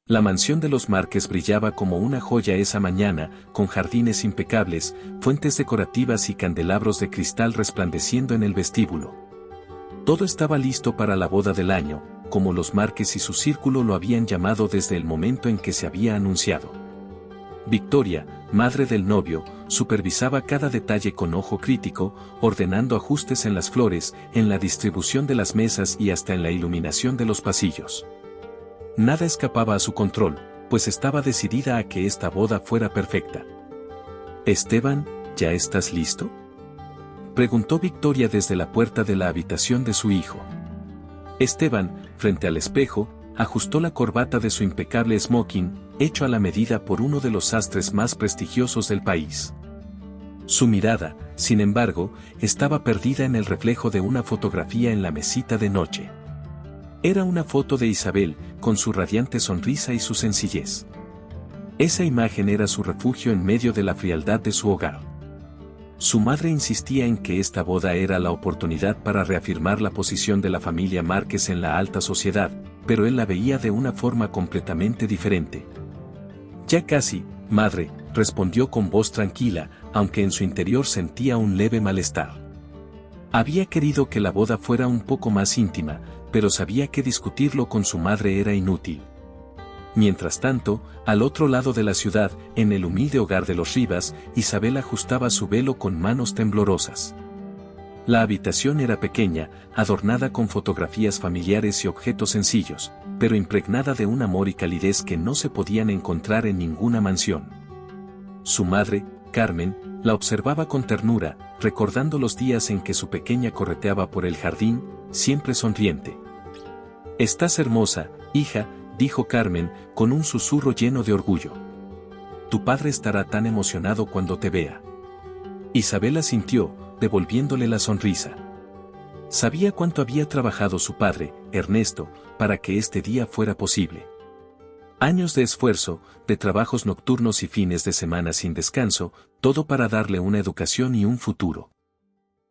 La mansión de los Márquez brillaba como una joya esa mañana, con jardines impecables, fuentes decorativas y candelabros de cristal resplandeciendo en el vestíbulo. Todo estaba listo para la boda del año, como los Márquez y su círculo lo habían llamado desde el momento en que se había anunciado. Victoria, madre del novio, supervisaba cada detalle con ojo crítico, ordenando ajustes en las flores, en la distribución de las mesas y hasta en la iluminación de los pasillos. Nada escapaba a su control, pues estaba decidida a que esta boda fuera perfecta. «Esteban, ¿ya estás listo?», preguntó Victoria desde la puerta de la habitación de su hijo. Esteban, frente al espejo, ajustó la corbata de su impecable smoking, hecho a la medida por uno de los sastres más prestigiosos del país. Su mirada, sin embargo, estaba perdida en el reflejo de una fotografía en la mesita de noche. Era una foto de Isabel, con su radiante sonrisa y su sencillez. Esa imagen era su refugio en medio de la frialdad de su hogar. Su madre insistía en que esta boda era la oportunidad para reafirmar la posición de la familia Márquez en la alta sociedad, pero él la veía de una forma completamente diferente. «Ya casi, madre», respondió con voz tranquila, aunque en su interior sentía un leve malestar. Había querido que la boda fuera un poco más íntima, pero sabía que discutirlo con su madre era inútil. Mientras tanto, al otro lado de la ciudad, en el humilde hogar de los Rivas, Isabel ajustaba su velo con manos temblorosas. La habitación era pequeña, adornada con fotografías familiares y objetos sencillos, pero impregnada de un amor y calidez que no se podían encontrar en ninguna mansión. Su madre, Carmen, la observaba con ternura, recordando los días en que su pequeña correteaba por el jardín, siempre sonriente. «Estás hermosa, hija», dijo Carmen, con un susurro lleno de orgullo. «Tu padre estará tan emocionado cuando te vea». Isabel asintió, devolviéndole la sonrisa. Sabía cuánto había trabajado su padre, Ernesto, para que este día fuera posible. Años de esfuerzo, de trabajos nocturnos y fines de semana sin descanso, todo para darle una educación y un futuro.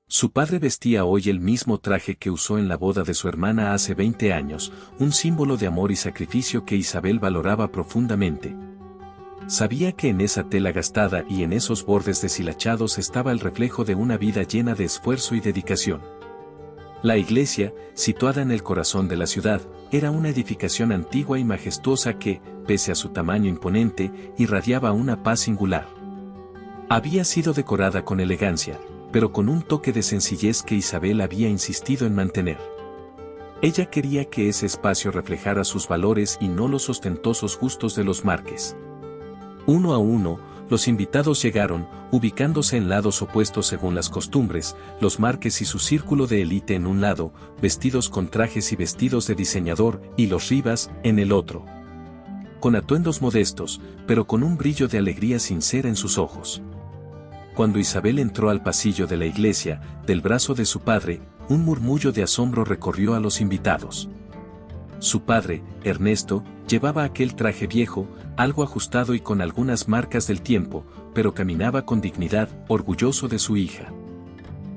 Su padre vestía hoy el mismo traje que usó en la boda de su hermana hace 20 años, un símbolo de amor y sacrificio que Isabel valoraba profundamente. Sabía que en esa tela gastada y en esos bordes deshilachados estaba el reflejo de una vida llena de esfuerzo y dedicación. La iglesia, situada en el corazón de la ciudad, era una edificación antigua y majestuosa que, pese a su tamaño imponente, irradiaba una paz singular. Había sido decorada con elegancia, pero con un toque de sencillez que Isabel había insistido en mantener. Ella quería que ese espacio reflejara sus valores y no los ostentosos gustos de los Márquez. Uno a uno, los invitados llegaron, ubicándose en lados opuestos según las costumbres, los Márquez y su círculo de élite en un lado, vestidos con trajes y vestidos de diseñador, y los Rivas, en el otro. Con atuendos modestos, pero con un brillo de alegría sincera en sus ojos. Cuando Isabel entró al pasillo de la iglesia, del brazo de su padre, un murmullo de asombro recorrió a los invitados. Su padre, Ernesto, llevaba aquel traje viejo, algo ajustado y con algunas marcas del tiempo, pero caminaba con dignidad, orgulloso de su hija.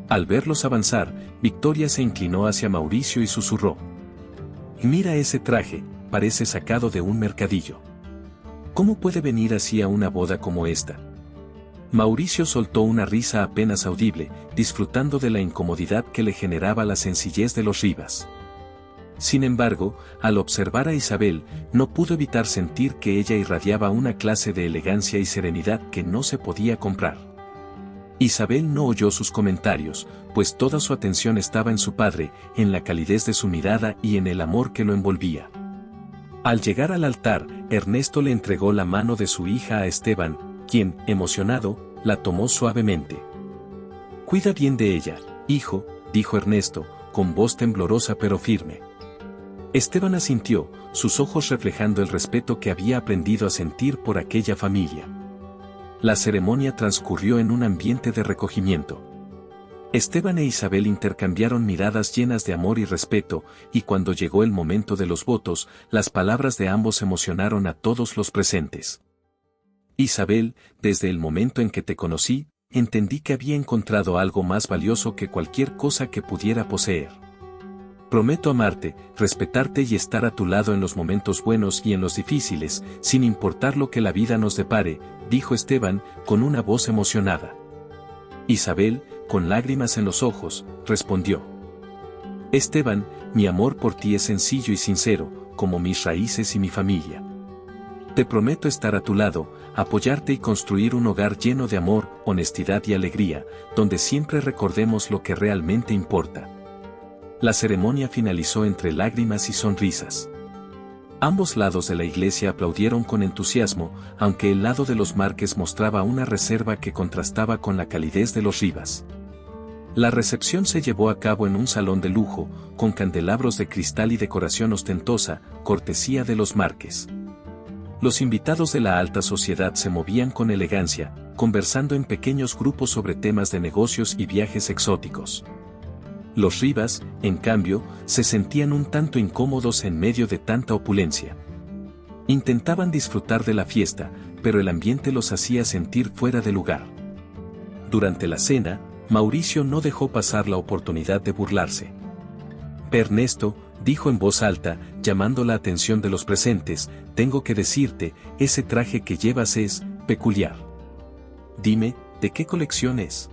Al verlos avanzar, Victoria se inclinó hacia Mauricio y susurró: «Mira ese traje, parece sacado de un mercadillo. ¿Cómo puede venir así a una boda como esta?». Mauricio soltó una risa apenas audible, disfrutando de la incomodidad que le generaba la sencillez de los Rivas. Sin embargo, al observar a Isabel, no pudo evitar sentir que ella irradiaba una clase de elegancia y serenidad que no se podía comprar. Isabel no oyó sus comentarios, pues toda su atención estaba en su padre, en la calidez de su mirada y en el amor que lo envolvía. Al llegar al altar, Ernesto le entregó la mano de su hija a Esteban, quien, emocionado, la tomó suavemente. «Cuida bien de ella, hijo», dijo Ernesto, con voz temblorosa pero firme. Esteban asintió, sus ojos reflejando el respeto que había aprendido a sentir por aquella familia. La ceremonia transcurrió en un ambiente de recogimiento. Esteban e Isabel intercambiaron miradas llenas de amor y respeto, y cuando llegó el momento de los votos, las palabras de ambos emocionaron a todos los presentes. «Isabel, desde el momento en que te conocí, entendí que había encontrado algo más valioso que cualquier cosa que pudiera poseer. Prometo amarte, respetarte y estar a tu lado en los momentos buenos y en los difíciles, sin importar lo que la vida nos depare, dijo Esteban, con una voz emocionada. Isabel, con lágrimas en los ojos, respondió. Esteban, mi amor por ti es sencillo y sincero, como mis raíces y mi familia. Te prometo estar a tu lado, apoyarte y construir un hogar lleno de amor, honestidad y alegría, donde siempre recordemos lo que realmente importa. La ceremonia finalizó entre lágrimas y sonrisas. Ambos lados de la iglesia aplaudieron con entusiasmo, aunque el lado de los Márquez mostraba una reserva que contrastaba con la calidez de los Rivas. La recepción se llevó a cabo en un salón de lujo, con candelabros de cristal y decoración ostentosa, cortesía de los Márquez. Los invitados de la alta sociedad se movían con elegancia, conversando en pequeños grupos sobre temas de negocios y viajes exóticos. Los Rivas, en cambio, se sentían un tanto incómodos en medio de tanta opulencia. Intentaban disfrutar de la fiesta, pero el ambiente los hacía sentir fuera de lugar. Durante la cena, Mauricio no dejó pasar la oportunidad de burlarse. Ernesto, dijo en voz alta, llamando la atención de los presentes, tengo que decirte, ese traje que llevas es peculiar. Dime, ¿de qué colección es?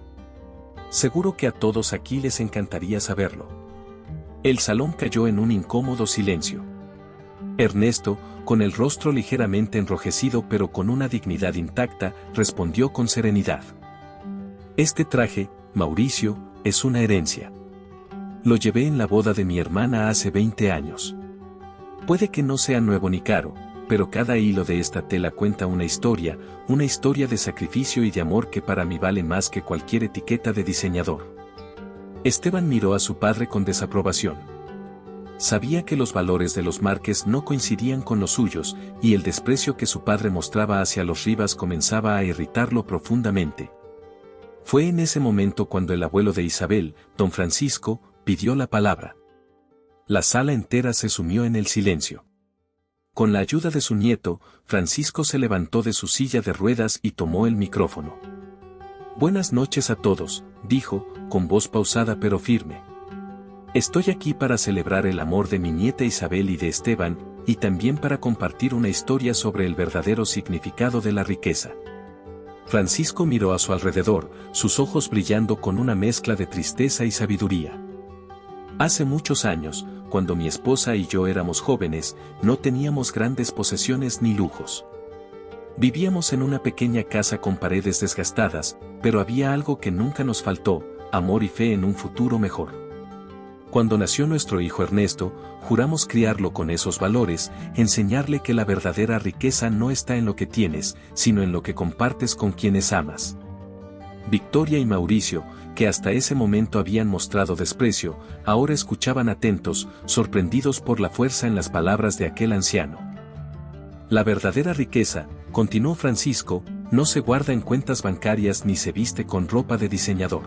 Seguro que a todos aquí les encantaría saberlo. El salón cayó en un incómodo silencio. Ernesto, con el rostro ligeramente enrojecido pero con una dignidad intacta, respondió con serenidad. Este traje, Mauricio, es una herencia. Lo llevé en la boda de mi hermana hace 20 años. Puede que no sea nuevo ni caro, pero cada hilo de esta tela cuenta una historia de sacrificio y de amor que para mí vale más que cualquier etiqueta de diseñador. Esteban miró a su padre con desaprobación. Sabía que los valores de los Márquez no coincidían con los suyos, y el desprecio que su padre mostraba hacia los Rivas comenzaba a irritarlo profundamente. Fue en ese momento cuando el abuelo de Isabel, don Francisco, pidió la palabra. La sala entera se sumió en el silencio. Con la ayuda de su nieto, Francisco se levantó de su silla de ruedas y tomó el micrófono. Buenas noches a todos, dijo, con voz pausada pero firme. Estoy aquí para celebrar el amor de mi nieta Isabel y de Esteban, y también para compartir una historia sobre el verdadero significado de la riqueza. Francisco miró a su alrededor, sus ojos brillando con una mezcla de tristeza y sabiduría. Hace muchos años, cuando mi esposa y yo éramos jóvenes, no teníamos grandes posesiones ni lujos. Vivíamos en una pequeña casa con paredes desgastadas, pero había algo que nunca nos faltó, amor y fe en un futuro mejor. Cuando nació nuestro hijo Ernesto, juramos criarlo con esos valores, enseñarle que la verdadera riqueza no está en lo que tienes, sino en lo que compartes con quienes amas. Victoria y Mauricio, que hasta ese momento habían mostrado desprecio, ahora escuchaban atentos, sorprendidos por la fuerza en las palabras de aquel anciano. La verdadera riqueza, continuó Francisco, no se guarda en cuentas bancarias ni se viste con ropa de diseñador.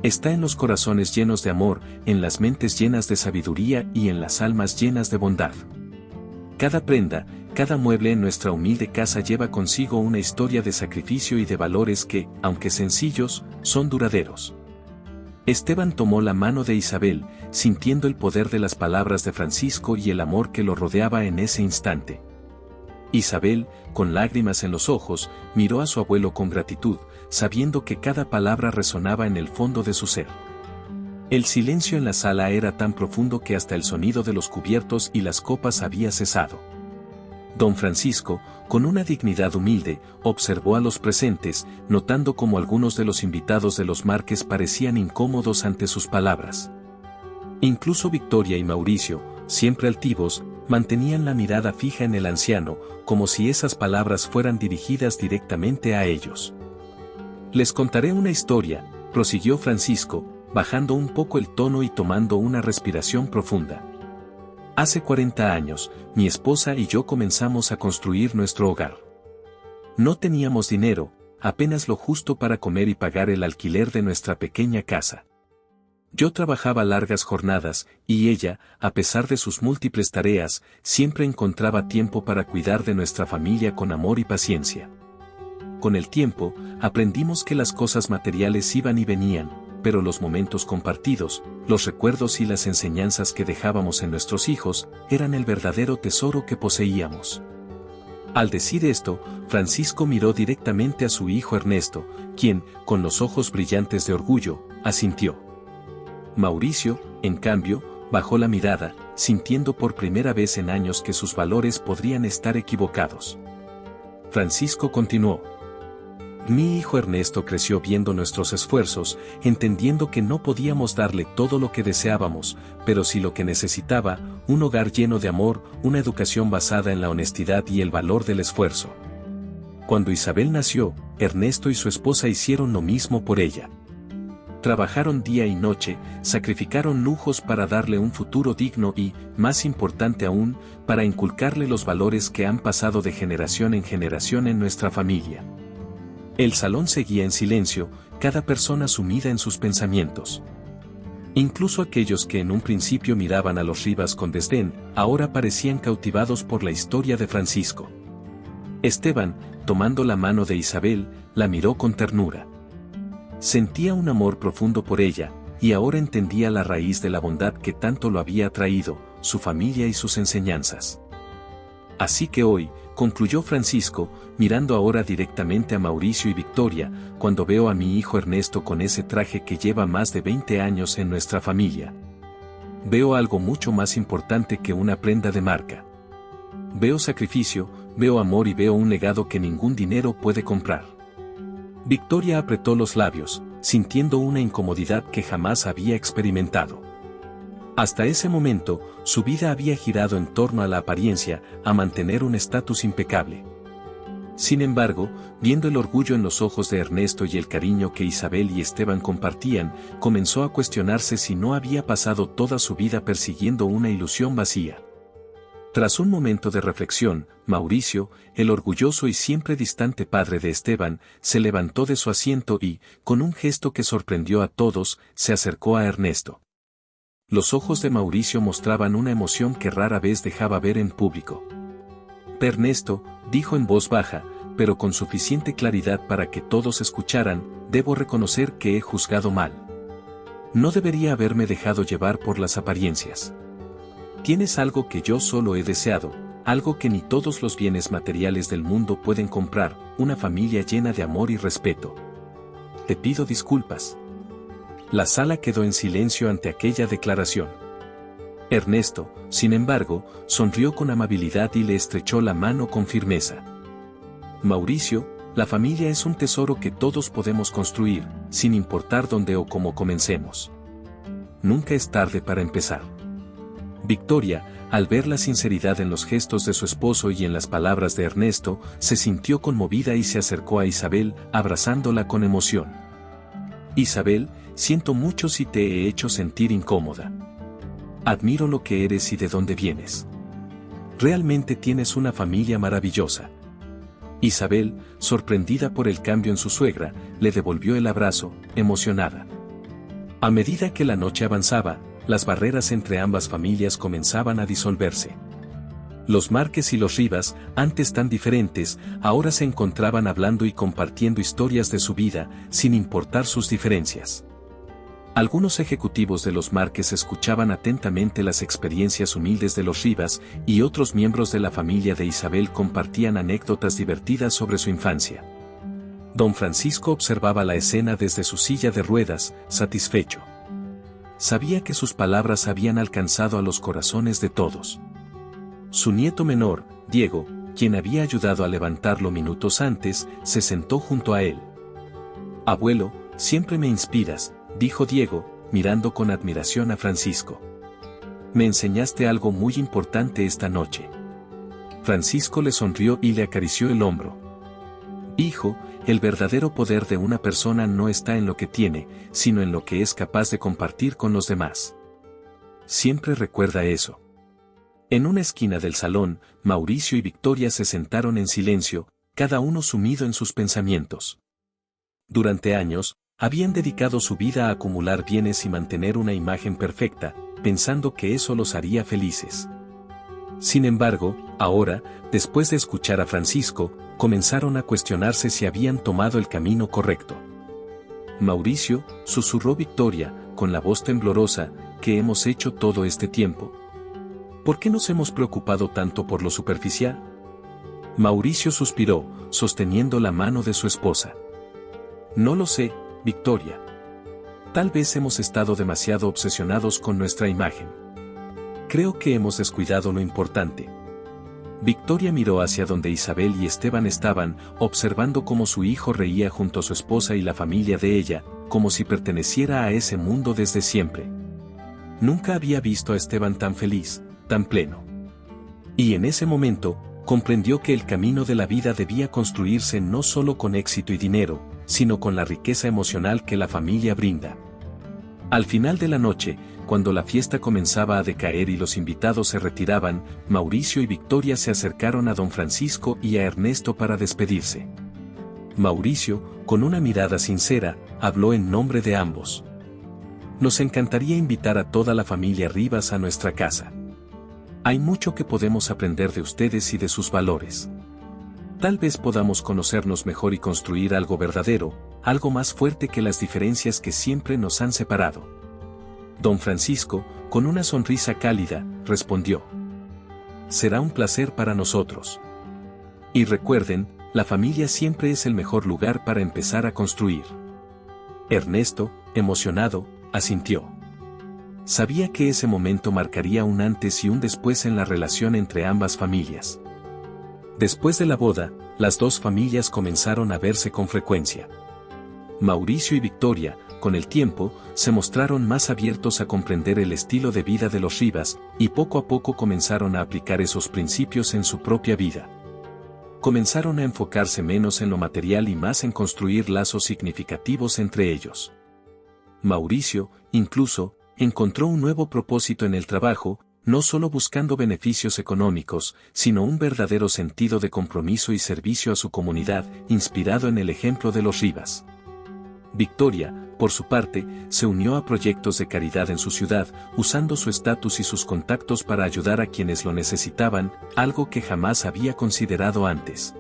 Está en los corazones llenos de amor, en las mentes llenas de sabiduría y en las almas llenas de bondad. Cada prenda, cada mueble en nuestra humilde casa lleva consigo una historia de sacrificio y de valores que, aunque sencillos, son duraderos. Esteban tomó la mano de Isabel, sintiendo el poder de las palabras de Francisco y el amor que lo rodeaba en ese instante. Isabel, con lágrimas en los ojos, miró a su abuelo con gratitud, sabiendo que cada palabra resonaba en el fondo de su ser. El silencio en la sala era tan profundo que hasta el sonido de los cubiertos y las copas había cesado. Don Francisco, con una dignidad humilde, observó a los presentes, notando cómo algunos de los invitados de los Márquez parecían incómodos ante sus palabras. Incluso Victoria y Mauricio, siempre altivos, mantenían la mirada fija en el anciano, como si esas palabras fueran dirigidas directamente a ellos. Les contaré una historia, prosiguió Francisco, bajando un poco el tono y tomando una respiración profunda. Hace 40 años, mi esposa y yo comenzamos a construir nuestro hogar. No teníamos dinero, apenas lo justo para comer y pagar el alquiler de nuestra pequeña casa. Yo trabajaba largas jornadas, y ella, a pesar de sus múltiples tareas, siempre encontraba tiempo para cuidar de nuestra familia con amor y paciencia. Con el tiempo, aprendimos que las cosas materiales iban y venían, pero los momentos compartidos, los recuerdos y las enseñanzas que dejábamos en nuestros hijos, eran el verdadero tesoro que poseíamos. Al decir esto, Francisco miró directamente a su hijo Ernesto, quien, con los ojos brillantes de orgullo, asintió. Mauricio, en cambio, bajó la mirada, sintiendo por primera vez en años que sus valores podrían estar equivocados. Francisco continuó. Mi hijo Ernesto creció viendo nuestros esfuerzos, entendiendo que no podíamos darle todo lo que deseábamos, pero sí lo que necesitaba, un hogar lleno de amor, una educación basada en la honestidad y el valor del esfuerzo. Cuando Isabel nació, Ernesto y su esposa hicieron lo mismo por ella. Trabajaron día y noche, sacrificaron lujos para darle un futuro digno y, más importante aún, para inculcarle los valores que han pasado de generación en generación en nuestra familia. El salón seguía en silencio, cada persona sumida en sus pensamientos. Incluso aquellos que en un principio miraban a los Rivas con desdén, ahora parecían cautivados por la historia de Francisco. Esteban, tomando la mano de Isabel, la miró con ternura. Sentía un amor profundo por ella, y ahora entendía la raíz de la bondad que tanto lo había atraído, su familia y sus enseñanzas. Así que hoy, concluyó Francisco, mirando ahora directamente a Mauricio y Victoria, cuando veo a mi hijo Ernesto con ese traje que lleva más de 20 años en nuestra familia. Veo algo mucho más importante que una prenda de marca. Veo sacrificio, veo amor y veo un legado que ningún dinero puede comprar. Victoria apretó los labios, sintiendo una incomodidad que jamás había experimentado. Hasta ese momento, su vida había girado en torno a la apariencia, a mantener un estatus impecable. Sin embargo, viendo el orgullo en los ojos de Ernesto y el cariño que Isabel y Esteban compartían, comenzó a cuestionarse si no había pasado toda su vida persiguiendo una ilusión vacía. Tras un momento de reflexión, Mauricio, el orgulloso y siempre distante padre de Esteban, se levantó de su asiento y, con un gesto que sorprendió a todos, se acercó a Ernesto. Los ojos de Mauricio mostraban una emoción que rara vez dejaba ver en público. Ernesto, dijo en voz baja, pero con suficiente claridad para que todos escucharan, debo reconocer que he juzgado mal. No debería haberme dejado llevar por las apariencias. Tienes algo que yo solo he deseado, algo que ni todos los bienes materiales del mundo pueden comprar, una familia llena de amor y respeto. Te pido disculpas. La sala quedó en silencio ante aquella declaración. Ernesto, sin embargo, sonrió con amabilidad y le estrechó la mano con firmeza. Mauricio, la familia es un tesoro que todos podemos construir, sin importar dónde o cómo comencemos. Nunca es tarde para empezar. Victoria, al ver la sinceridad en los gestos de su esposo y en las palabras de Ernesto, se sintió conmovida y se acercó a Isabel, abrazándola con emoción. Isabel, siento mucho si te he hecho sentir incómoda. Admiro lo que eres y de dónde vienes. Realmente tienes una familia maravillosa. Isabel, sorprendida por el cambio en su suegra, le devolvió el abrazo, emocionada. A medida que la noche avanzaba, las barreras entre ambas familias comenzaban a disolverse. Los Márquez y los Rivas, antes tan diferentes, ahora se encontraban hablando y compartiendo historias de su vida, sin importar sus diferencias. Algunos ejecutivos de los Márquez escuchaban atentamente las experiencias humildes de los Rivas, y otros miembros de la familia de Isabel compartían anécdotas divertidas sobre su infancia. Don Francisco observaba la escena desde su silla de ruedas, satisfecho. Sabía que sus palabras habían alcanzado a los corazones de todos. Su nieto menor, Diego, quien había ayudado a levantarlo minutos antes, se sentó junto a él. «Abuelo, siempre me inspiras», dijo Diego, mirando con admiración a Francisco. «Me enseñaste algo muy importante esta noche». Francisco le sonrió y le acarició el hombro. «Hijo, el verdadero poder de una persona no está en lo que tiene, sino en lo que es capaz de compartir con los demás. Siempre recuerda eso». En una esquina del salón, Mauricio y Victoria se sentaron en silencio, cada uno sumido en sus pensamientos. Durante años, habían dedicado su vida a acumular bienes y mantener una imagen perfecta, pensando que eso los haría felices. Sin embargo, ahora, después de escuchar a Francisco, comenzaron a cuestionarse si habían tomado el camino correcto. Mauricio, susurró Victoria, con la voz temblorosa, ¿qué hemos hecho todo este tiempo? ¿Por qué nos hemos preocupado tanto por lo superficial? Mauricio suspiró, sosteniendo la mano de su esposa. No lo sé, Victoria. Tal vez hemos estado demasiado obsesionados con nuestra imagen. Creo que hemos descuidado lo importante. Victoria miró hacia donde Isabel y Esteban estaban, observando cómo su hijo reía junto a su esposa y la familia de ella, como si perteneciera a ese mundo desde siempre. Nunca había visto a Esteban tan feliz, tan pleno. Y en ese momento, comprendió que el camino de la vida debía construirse no solo con éxito y dinero, sino con la riqueza emocional que la familia brinda. Al final de la noche, cuando la fiesta comenzaba a decaer y los invitados se retiraban, Mauricio y Victoria se acercaron a don Francisco y a Ernesto para despedirse. Mauricio, con una mirada sincera, habló en nombre de ambos. Nos encantaría invitar a toda la familia Rivas a nuestra casa. Hay mucho que podemos aprender de ustedes y de sus valores. Tal vez podamos conocernos mejor y construir algo verdadero, algo más fuerte que las diferencias que siempre nos han separado. Don Francisco, con una sonrisa cálida, respondió. Será un placer para nosotros. Y recuerden, la familia siempre es el mejor lugar para empezar a construir. Ernesto, emocionado, asintió. Sabía que ese momento marcaría un antes y un después en la relación entre ambas familias. Después de la boda, las dos familias comenzaron a verse con frecuencia. Mauricio y Victoria, con el tiempo, se mostraron más abiertos a comprender el estilo de vida de los Rivas, y poco a poco comenzaron a aplicar esos principios en su propia vida. Comenzaron a enfocarse menos en lo material y más en construir lazos significativos entre ellos. Mauricio, incluso, encontró un nuevo propósito en el trabajo, no solo buscando beneficios económicos, sino un verdadero sentido de compromiso y servicio a su comunidad, inspirado en el ejemplo de los Rivas. Victoria, por su parte, se unió a proyectos de caridad en su ciudad, usando su estatus y sus contactos para ayudar a quienes lo necesitaban, algo que jamás había considerado antes.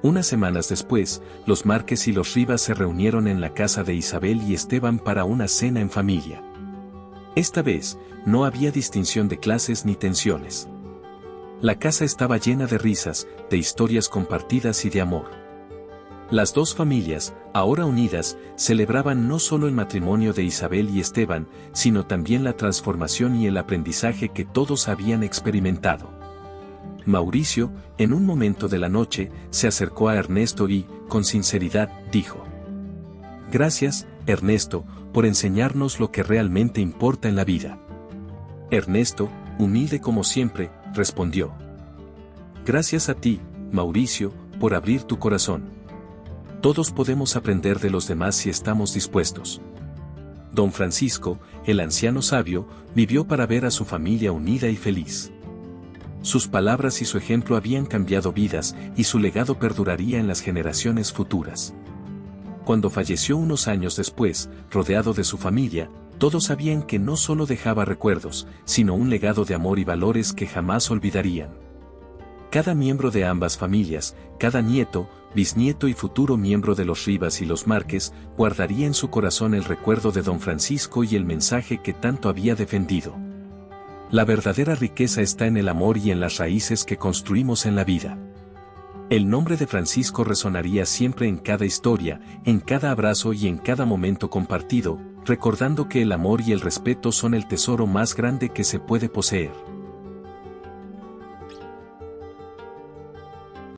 Unas semanas después, los Márquez y los Rivas se reunieron en la casa de Isabel y Esteban para una cena en familia. Esta vez, no había distinción de clases ni tensiones. La casa estaba llena de risas, de historias compartidas y de amor. Las dos familias, ahora unidas, celebraban no solo el matrimonio de Isabel y Esteban, sino también la transformación y el aprendizaje que todos habían experimentado. Mauricio, en un momento de la noche, se acercó a Ernesto y, con sinceridad, dijo: Gracias, Ernesto, por enseñarnos lo que realmente importa en la vida. Ernesto, humilde como siempre, respondió: Gracias a ti, Mauricio, por abrir tu corazón. Todos podemos aprender de los demás si estamos dispuestos. Don Francisco, el anciano sabio, vivió para ver a su familia unida y feliz. Sus palabras y su ejemplo habían cambiado vidas, y su legado perduraría en las generaciones futuras. Cuando falleció unos años después, rodeado de su familia, todos sabían que no solo dejaba recuerdos, sino un legado de amor y valores que jamás olvidarían. Cada miembro de ambas familias, cada nieto, bisnieto y futuro miembro de los Rivas y los Márquez, guardaría en su corazón el recuerdo de don Francisco y el mensaje que tanto había defendido. La verdadera riqueza está en el amor y en las raíces que construimos en la vida. El nombre de Francisco resonaría siempre en cada historia, en cada abrazo y en cada momento compartido, recordando que el amor y el respeto son el tesoro más grande que se puede poseer.